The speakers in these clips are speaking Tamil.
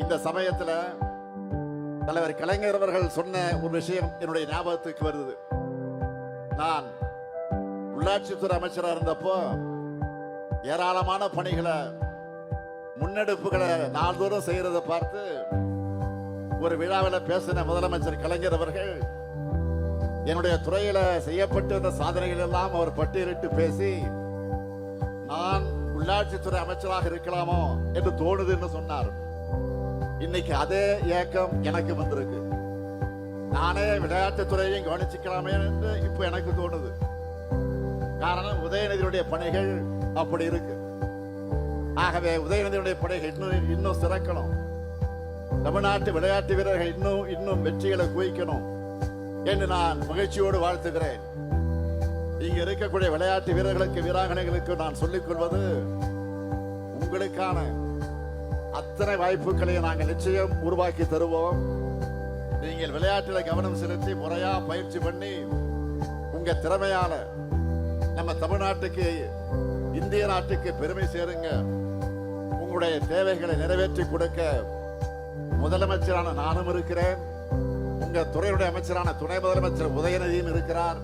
இந்த சமயத்துல தலைவர் கலைஞர் அவர்கள் சொன்ன ஒரு விஷயம் என்னுடைய ஞாபகத்துக்கு வருது. நான் உள்ளாட்சித்துறை அமைச்சராக இருந்தப்போ ஏராளமான பணிகளை முன்னெடுப்புகளை நாள்தோறும் செய்யறதை பார்த்து ஒரு விழாவில் பேசின முதலமைச்சர் கலைஞர் அவர்கள் என்னுடைய துறையில செய்யப்பட்டிருந்த சாதனைகள் எல்லாம் அவர் பட்டியலிட்டு பேசி, நான் உள்ளாட்சித்துறை அமைச்சராக இருக்கலாமோ என்று தோணுது என்று சொன்னார். இன்னைக்கு அதே ஏக்கம் எனக்கு வந்திருக்கு. நானே விளையாட்டுத்துறையையும் கவனிச்சுக்கலாமே என்று இப்ப எனக்கு தோணுது. காரணம், உதயநிதியுடைய பணிகள் அப்படி இருக்கு. ஆகவே உதயநிதியுடைய பணிகள் இன்னும் சிறக்கணும். தமிழ்நாட்டு விளையாட்டு வீரர்கள் இன்னும் வெற்றிகளை குவிக்கணும் என்று நான் மகிழ்ச்சியோடு வாழ்த்துகிறேன். இங்க இருக்கக்கூடிய விளையாட்டு வீரர்களுக்கு வீராங்கனைகளுக்கு நான் சொல்லிக் கொள்வது, உங்களுக்கான அத்தனை வாய்ப்புகளை நாங்கள் நிச்சயம் உருவாக்கி தருவோம். நீங்கள் விளையாட்டில் கவனம் செலுத்தி முறையா பயிற்சி பண்ணி உங்க திறமையால நம்ம தமிழ்நாட்டுக்கு, இந்திய நாட்டுக்கு பெருமை சேருங்க. உங்களுடைய தேவைகளை நிறைவேற்றி கொடுக்க முதலமைச்சரான நானும் இருக்கிறேன். உங்க துறையுடைய அமைச்சரான துணை முதலமைச்சர் உதயநிதியும் இருக்கிறார்.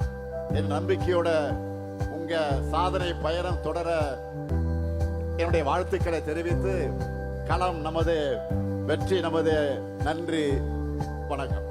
என் நம்பிக்கையோட உங்க சாதனை பயணம் தொடர என்னுடைய வாழ்த்துக்களை தெரிவித்து, களம் நமது, வெற்றி நமது. நன்றி, வணக்கம்.